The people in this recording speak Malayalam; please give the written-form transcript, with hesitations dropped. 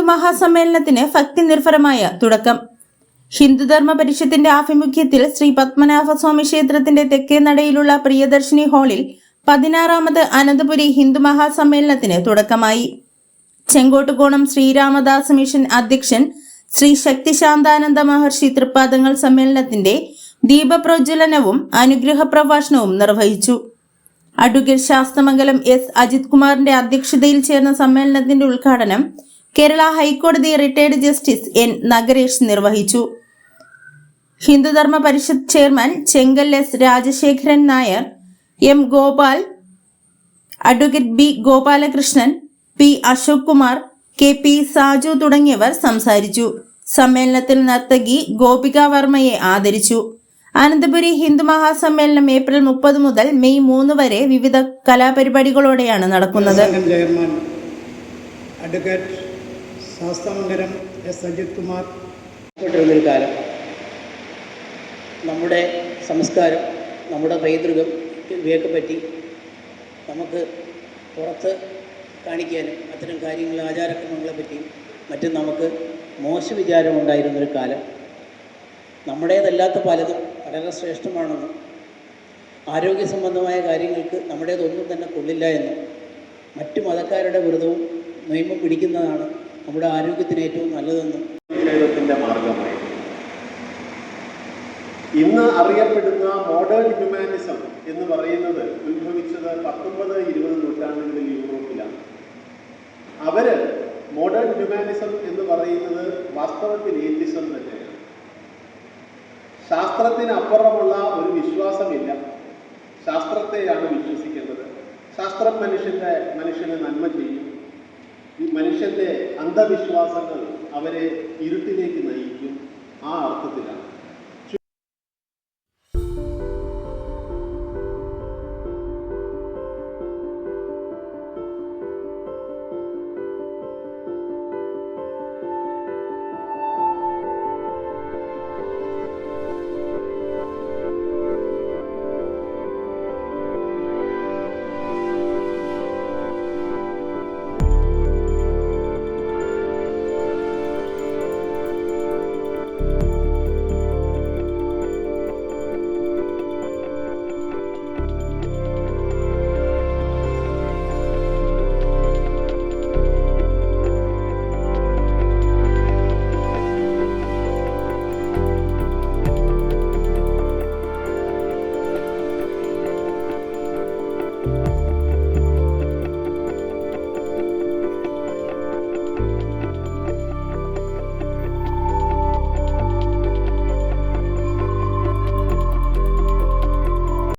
മഹാസമ്മേളനത്തിന് ഭക്തി നിർഭരമായ തുടക്കം. ഹിന്ദുധർമ്മ പരിഷത്തിന്റെ ആഭിമുഖ്യത്തിൽ ശ്രീ പത്മനാഭസ്വാമി ക്ഷേത്രത്തിന്റെ തെക്കേ നടയിലുള്ള പ്രിയദർശിനി ഹാളിൽ 16ാമത് അനന്തപുരി ഹിന്ദു മഹാസമ്മേളനത്തിന് തുടക്കമായി. ചെങ്കോട്ടുകോണം ശ്രീരാമദാസ് മിഷൻ അധ്യക്ഷൻ ശ്രീ ശക്തിശാന്താനന്ദ മഹർഷി തൃപ്പാദങ്ങൾ സമ്മേളനത്തിന്റെ ദീപപ്രജ്വലനവും അനുഗ്രഹ പ്രഭാഷണവും നിർവഹിച്ചു. അഡ്വക്കേറ്റ് ശാസ്തമംഗലം എസ് അജിത് കുമാറിന്റെ അധ്യക്ഷതയിൽ ചേർന്ന സമ്മേളനത്തിന്റെ ഉദ്ഘാടനം കേരള ഹൈക്കോടതി റിട്ടയർഡ് ജസ്റ്റിസ് എൻ നഗരേഷ് നിർവഹിച്ചു. Hindudharma Parishad chairman Chenkal S Rajasekharan Nair, M Gopal, advocate B Gopalakrishnan, P Ashok Kumar, K P Saju തുടങ്ങിയവർ സംസാരിച്ചു. സമ്മേളനത്തിൽ നർത്തകി ഗോപിക വർമ്മയെ ആദരിച്ചു. അനന്തപുരി ഹിന്ദു മഹാസമ്മേളനം ഏപ്രിൽ 30 മുതൽ മെയ് 3 വരെ വിവിധ കലാപരിപാടികളോടെയാണ് നടക്കുന്നത്. Advocate Sasthamangalam S Ajith Kumar. കാലം നമ്മുടെ സംസ്കാരം, നമ്മുടെ പൈതൃകം ഇവയൊക്കെ പറ്റി നമുക്ക് പുറത്ത് കാണിക്കാനും അത്തരം കാര്യങ്ങൾ, ആചാരക്രമങ്ങളെ പറ്റിയും മറ്റും നമുക്ക് മോശ വിചാരമുണ്ടായിരുന്നൊരു കാലം. നമ്മുടേതല്ലാത്ത പലതും വളരെ ശ്രേഷ്ഠമാണെന്നും ആരോഗ്യ സംബന്ധമായ കാര്യങ്ങൾക്ക് നമ്മുടേതൊന്നും തന്നെ കൊള്ളില്ല എന്നും മറ്റു മതക്കാരുടെ വ്രതവും നിയമം പിടിക്കുന്നതാണ് നമ്മുടെ ആരോഗ്യത്തിന് ഏറ്റവും നല്ലതെന്നും ജീവിതത്തിൻ്റെ മാർഗമായി ഇന്ന് അറിയപ്പെടുന്ന മോഡേൺ ഹ്യൂമാനിസം എന്ന് പറയുന്നത് ഉത്ഭവിച്ചത് 19-20 നൂറ്റാണ്ടുകളിൽ യൂറോപ്പിലാണ്. അവര് മോഡേൺ ഹ്യൂമാനിസം എന്ന് പറയുന്നത് വാസ്തവത്തിൽ ഏത്തിസം തന്നെയാണ്. ശാസ്ത്രത്തിനപ്പുറമുള്ള ഒരു വിശ്വാസമില്ല. ശാസ്ത്രത്തെയാണ് വിശ്വസിക്കേണ്ടത്. ശാസ്ത്രം മനുഷ്യന് നന്മ ചെയ്യും. ഈ മനുഷ്യന്റെ അന്ധവിശ്വാസങ്ങൾ അവരെ ഇരുട്ടിലേക്ക് നയിക്കും. ആ അർത്ഥത്തിലാണ്